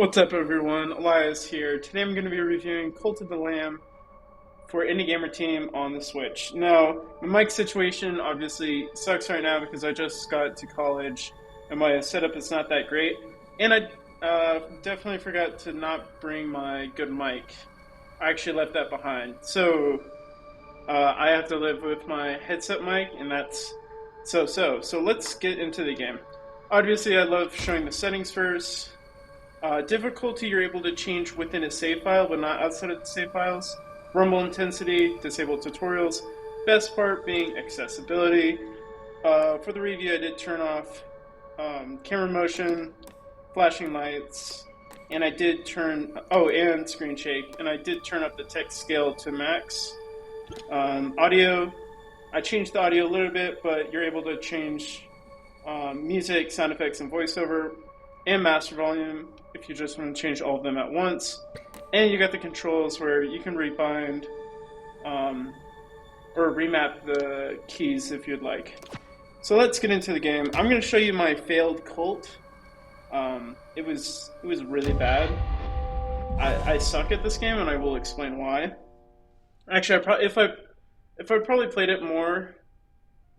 What's up, everyone? Elias here. Today I'm going to be reviewing Cult of the Lamb for Indie Gamer Team on the Switch. Now, my mic situation obviously sucks right now because I just got to college and my setup is not that great. And I definitely forgot to not bring my good mic. I actually left that behind. So I have to live with my headset mic, and that's so. So let's get into the game. Obviously, I love showing the settings first. Difficulty you're able to change within a save file, but not outside of the save files. Rumble intensity, disable tutorials. Best part being accessibility. For the review, I did turn off camera motion, flashing lights, and I did turn and screen shake, and I did turn up the text scale to max. Audio, I changed the audio a little bit, but you're able to change music, sound effects, and voiceover, and master volume if you just want to change all of them at once. And you got the controls where you can rebind or remap the keys if you'd like. So let's get into the game. I'm going to show you my failed cult. It was really bad. I suck at this game, and I will explain why. Actually, if I probably played it more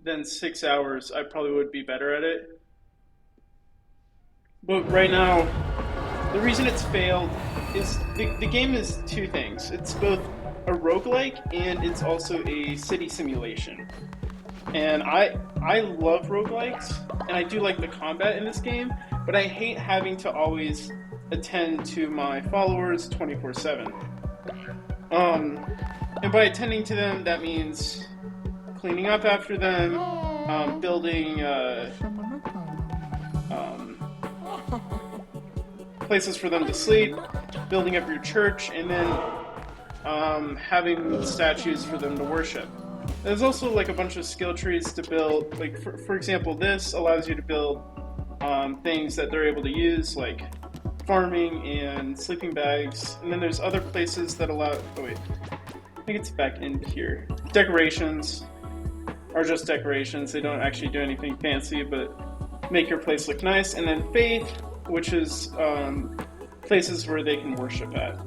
than 6 hours, I probably would be better at it. But right now, the reason it's failed is the game is two things. It's both a roguelike and it's also a city simulation. And I love roguelikes, and I do like the combat in this game, but I hate having to always attend to my followers 24/7. And by attending to them, that means cleaning up after them, building places for them to sleep, building up your church, and then having statues for them to worship. There's also like a bunch of skill trees to build. Like for example, this allows you to build things that they're able to use, like farming and sleeping bags. And then there's other places that allow. Oh wait, I think it's back in here. Decorations are just decorations. They don't actually do anything fancy, but make your place look nice. And then faith, which is places where they can worship at.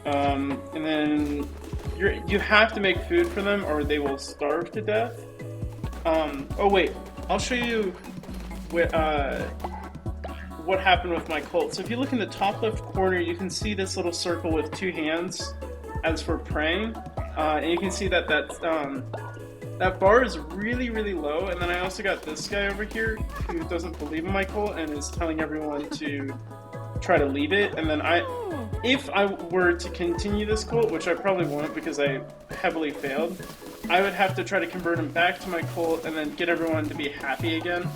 And then you have to make food for them or they will starve to death. Oh wait, I'll show you what happened with my cult. So if you look in the top left corner, you can see this little circle with two hands as for praying. And you can see that that bar is really, really low. And then I also got this guy over here who doesn't believe in my cult and is telling everyone to try to leave it. And then if I were to continue this cult, which I probably won't because I heavily failed, I would have to try to convert him back to my cult and then get everyone to be happy again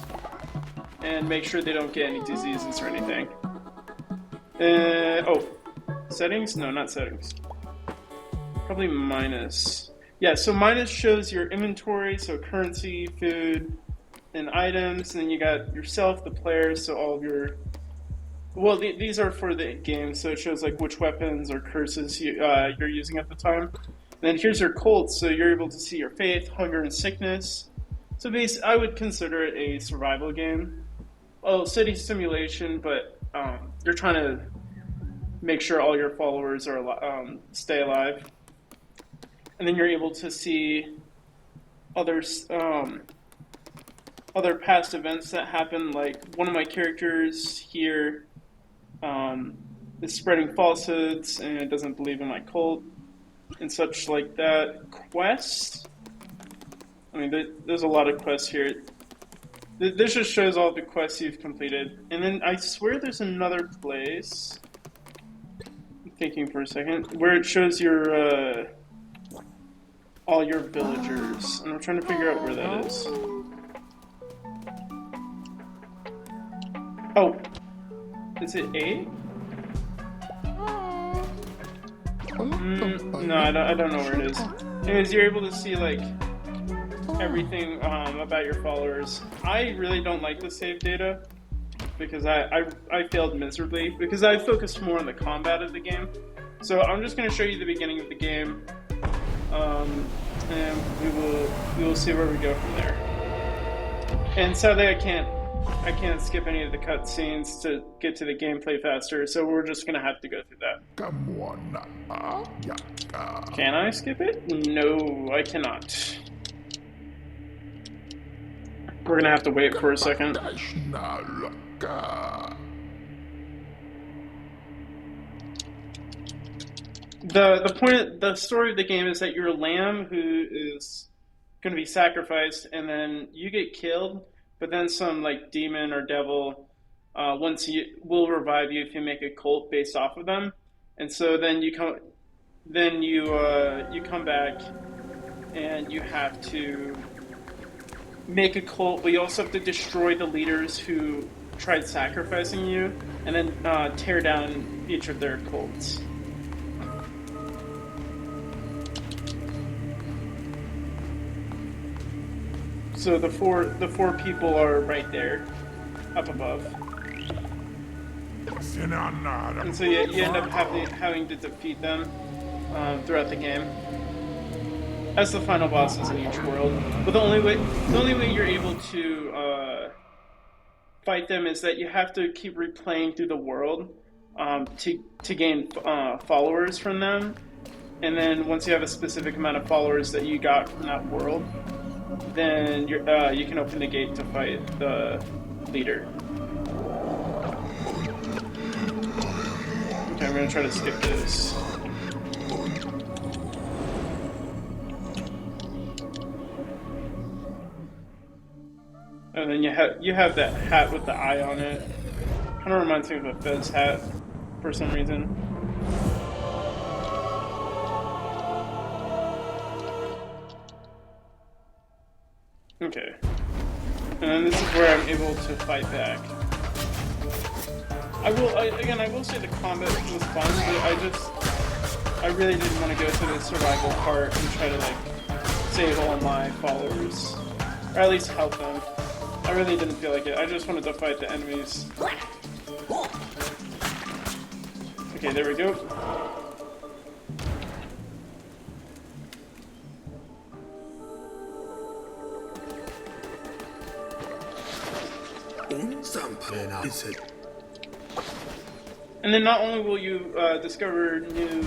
and make sure they don't get any diseases or anything. Settings? No, not settings. Probably minus. Yeah, so minus shows your inventory, so currency, food, and items, and then you got yourself, the players, so all of your... Well, these are for the game, so it shows like which weapons or curses you're using at the time. And then here's your cult, so you're able to see your faith, hunger, and sickness. So basically, I would consider it a survival game. Oh, city simulation, but you're trying to make sure all your followers are stay alive. And then you're able to see other past events that happen. Like one of my characters here is spreading falsehoods and doesn't believe in my cult and such like that. Quests. I mean, there's a lot of quests here. This just shows all the quests you've completed. And then I swear there's another place. I'm thinking for a second where it shows your all your villagers, and I'm trying to figure out where that is. Oh, is it A? No, I don't know where it is. Anyways, you're able to see like everything about your followers. I really don't like the save data because I failed miserably because I focused more on the combat of the game. So I'm just going to show you the beginning of the game. And we will see where we go from there. And sadly, I can't I can't skip any of the cutscenes to get to the gameplay faster, so we're just gonna have to go through that. Can I skip it? No, I cannot. We're gonna have to wait for a second. The story of the game is that you're a lamb who is going to be sacrificed, and then you get killed. But then some like demon or devil, once you will revive you if you make a cult based off of them, and so then you come back, and you have to make a cult, but you also have to destroy the leaders who tried sacrificing you, and then tear down each of their cults. So the four people are right there, up above. And so you end up having to defeat them throughout the game as the final bosses in each world. But the only way you're able to fight them is that you have to keep replaying through the world to gain followers from them. And then once you have a specific amount of followers that you got from that world, then you can open the gate to fight the leader. Okay, I'm gonna try to skip this. And then you have that hat with the eye on it. Kind of reminds me of a Fez hat for some reason. Okay. And then this is where I'm able to fight back. I will say the combat was fun, but I really didn't want to go to the survival part and try to like save all my followers, or at least help them. I really didn't feel like it. I just wanted to fight the enemies. Okay, there we go. And then not only will you discover new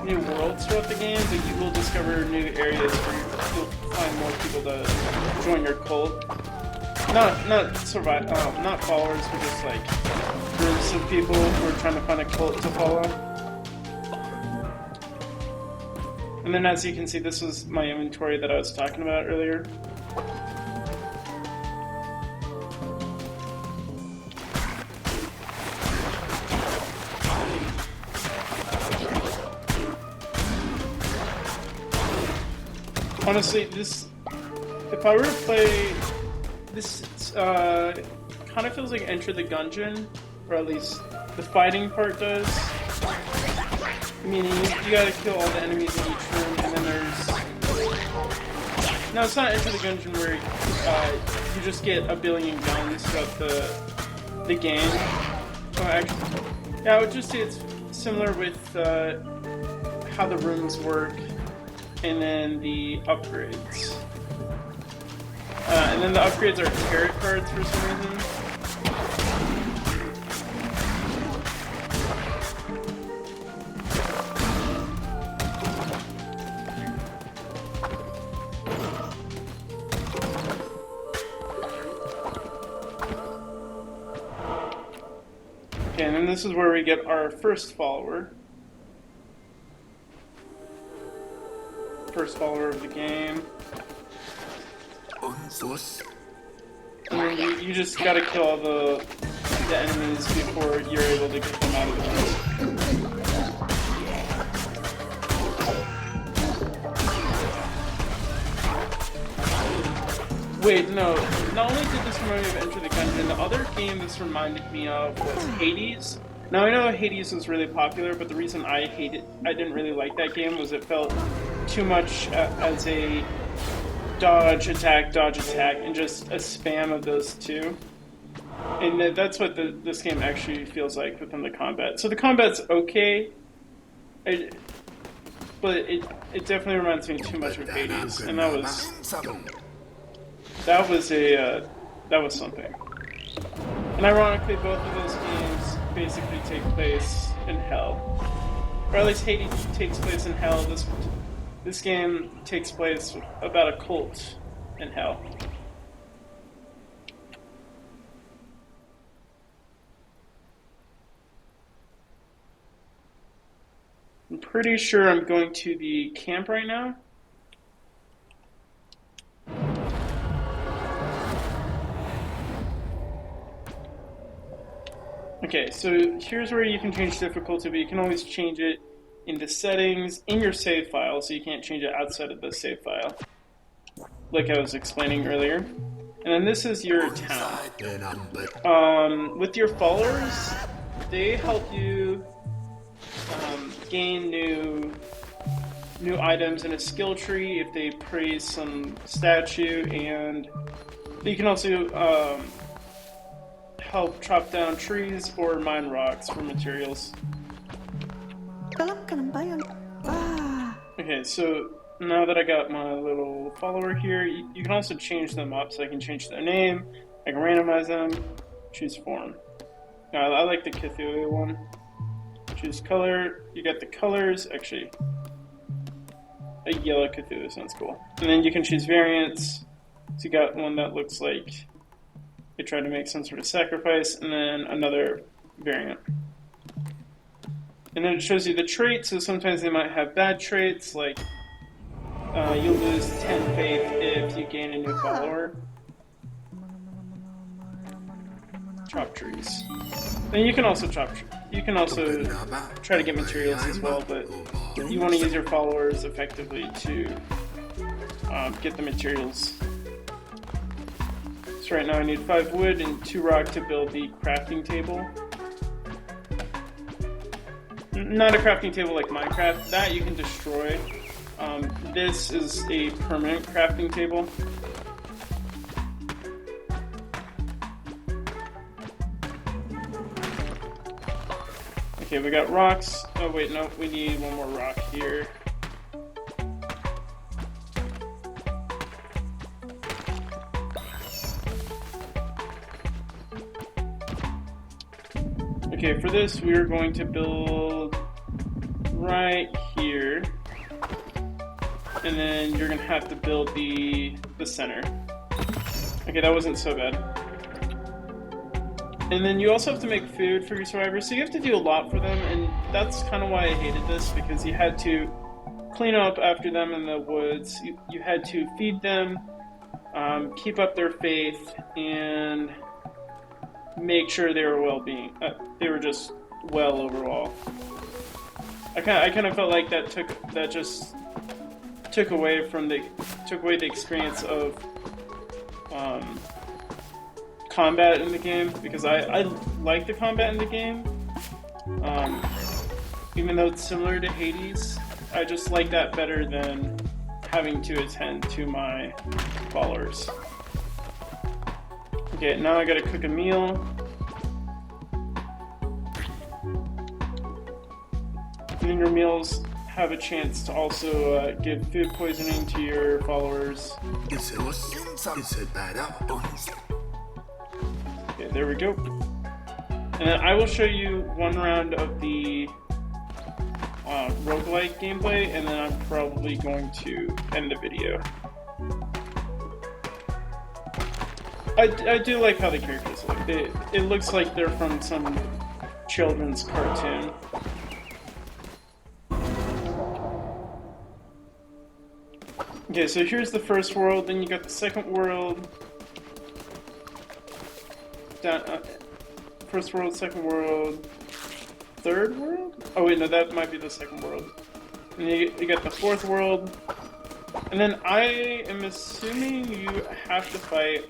worlds throughout the game, but you will discover new areas where you'll find more people to join your cult. Not followers, but just like groups of people who are trying to find a cult to follow. And then, as you can see, this was my inventory that I was talking about earlier. Honestly, if I were to play this, kind of feels like Enter the Gungeon, or at least the fighting part does. Meaning you gotta kill all the enemies in each room, and then there's... No, it's not Enter the Gungeon where you just get a billion guns throughout the game. Oh, actually, yeah, I would just say it's similar with how the rooms work. And then the upgrades. And then the upgrades are tarot cards for some reason. Okay, and then this is where we get our first follower. First follower of the game. And then you just gotta kill all the enemies before you're able to get them out of the room. Wait, no. Not only did this remind me of Enter the Gungeon, the other game this reminded me of was Hades. Now I know Hades was really popular, but the reason I didn't really like that game was it felt too much as a dodge, attack, and just a spam of those two. And that's what this game actually feels like within the combat. So the combat's okay, but it definitely reminds me too much of Hades, and that was something. And ironically, both of those games basically take place in hell. Or at least Hades takes place in hell. This game takes place about a cult in hell. I'm pretty sure I'm going to the camp right now. Okay, so here's where you can change difficulty, but you can always change it in the settings in your save file, so you can't change it outside of the save file, like I was explaining earlier. And then this is your town. With your followers, they help you gain new items in a skill tree if they praise some statue, and you can also help chop down trees or mine rocks for materials. Okay, so now that I got my little follower here, you can also change them up, so I can change their name, I can randomize them, choose form. Now, I like the Cthulhu one. Choose color, you got the colors, actually, a yellow Cthulhu sounds cool. And then you can choose variants, so you got one that looks like they tried to make some sort of sacrifice, and then another variant. And then it shows you the traits, so sometimes they might have bad traits, like you'll lose 10 faith if you gain a new follower. Chop trees. Then you can also try to get materials as well, but you want to use your followers effectively to get the materials. So right now I need 5 wood and 2 rock to build the crafting table. Not a crafting table like Minecraft, that you can destroy. This is a permanent crafting table. Okay, we got rocks. Oh wait, no, we need one more rock here. Okay, for this we are going to build right here. And then you're gonna have to build the center. Okay, that wasn't so bad. And then you also have to make food for your survivors, so you have to do a lot for them, and that's kind of why I hated this, because you had to clean up after them in the woods, you had to feed them, keep up their faith, and make sure they were they were just well overall. I kind of felt like that just took away the experience of combat in the game, because I like the combat in the game, even though it's similar to Hades. I just like that better than having to attend to my followers. Okay, now I gotta cook a meal. And then your meals have a chance to also give food poisoning to your followers. Okay, there we go. And then I will show you one round of the roguelike gameplay, and then I'm probably going to end the video. I do like how the characters look. It looks like they're from some children's cartoon. Okay, so here's the first world, then you got the second world. First world, second world, third world? Oh wait, no, that might be the second world. And you got the fourth world. And then I am assuming you have to fight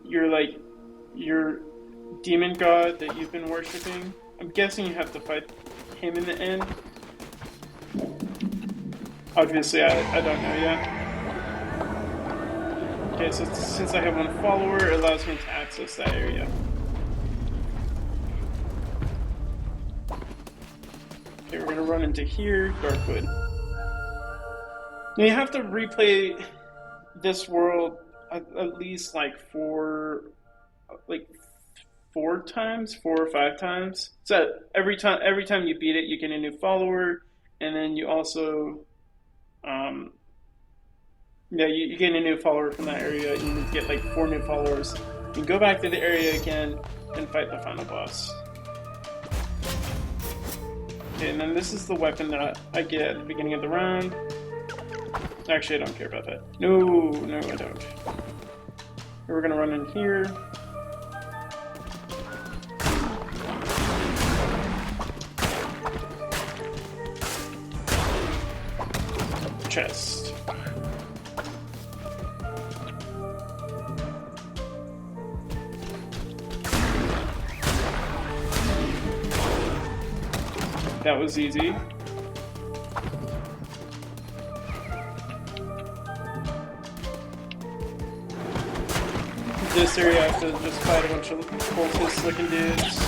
your demon god that you've been worshipping. I'm guessing you have to fight him in the end. Obviously, I don't know yet. Okay, so since I have one follower, it allows me to access that area. Okay, we're gonna run into here, Darkwood. Now you have to replay this world at least like 4 or 5 times. So every time you beat it, you get a new follower, and then you also, yeah, you gain a new follower from that area. You need to get like 4 new followers. You go back to the area again and fight the final boss. Okay, and then this is the weapon that I get at the beginning of the round. Actually, I don't care about that. No, I don't. We're gonna run in here. Chest. That was easy. This area I have to just fight a bunch of cultist looking dudes.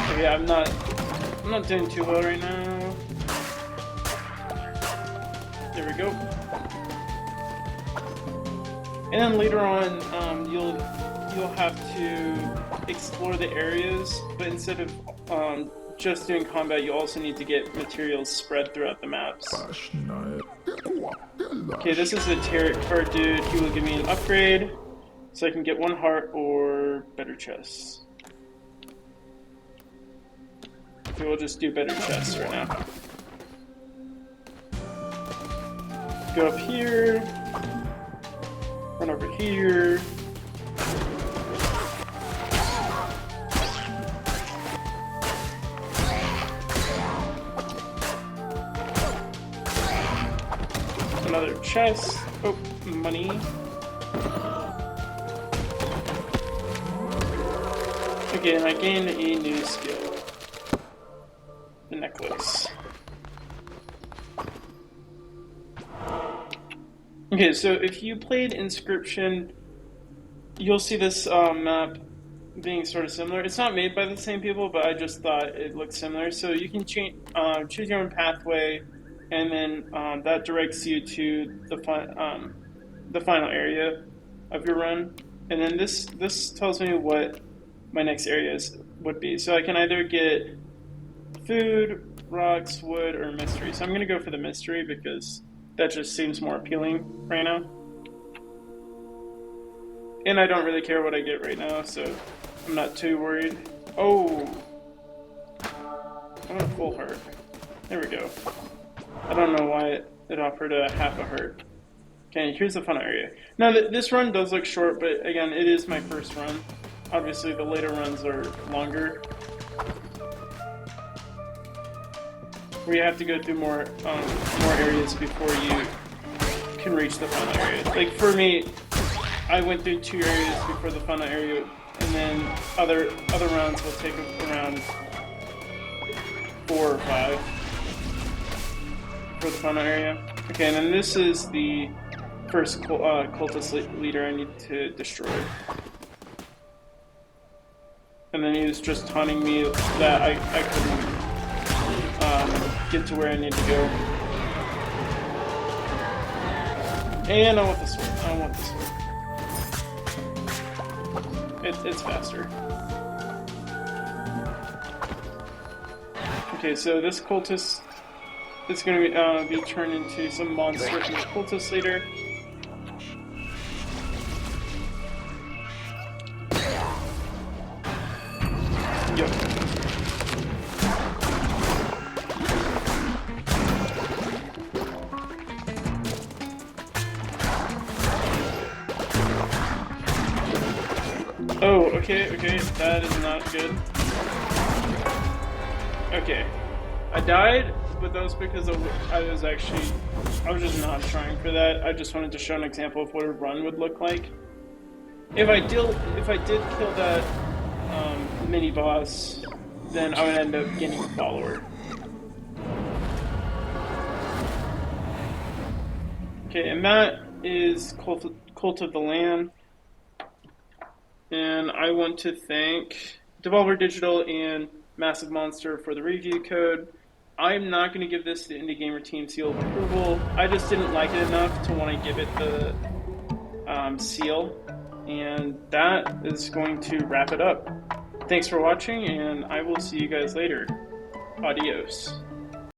So yeah, I'm not doing too well right now. There we go. And then later on, you'll have to explore the areas, but instead of just doing combat, you also need to get materials spread throughout the maps. Okay, this is a tarot card dude. He will give me an upgrade, so I can get 1 heart or better chests. Okay, we'll just do better chests right now. Go up here, run over here. Another chest. Oh, money. Okay, and I gained a new skill. The necklace. Okay, so if you played Inscryption, you'll see this map being sort of similar. It's not made by the same people, but I just thought it looked similar. So you can choose your own pathway, and then that directs you to the final area of your run. And then this tells me what my next areas would be. So I can either get food, rocks, wood, or mystery. So I'm going to go for the mystery because that just seems more appealing right now. And I don't really care what I get right now, so I'm not too worried. Oh! I want a full heart. There we go. I don't know why it offered a half a heart. Okay, here's the fun area. Now, this run does look short, but again, it is my first run. Obviously, the later runs are longer. Where you have to go through more areas before you can reach the final area. Like for me, I went through 2 areas before the final area, and then other rounds will take around 4 or 5 for the final area. Okay, and then this is the first cultist leader I need to destroy. And then he was just taunting me that I couldn't get to where I need to go. And I want the sword. I want the sword. It's faster. Okay, so this cultist is going to be turned into some monster from the cultist leader. Yep. Oh, okay, that is not good. Okay, I died, but that was because I was just not trying for that. I just wanted to show an example of what a run would look like. If I did kill that mini boss, then I would end up getting a follower. Okay, and that is Cult of the Lamb. And I want to thank Devolver Digital and Massive Monster for the review code. I'm not going to give this the Indie Gamer Team seal of approval. I just didn't like it enough to want to give it the seal. And that is going to wrap it up. Thanks for watching, and I will see you guys later. Adios.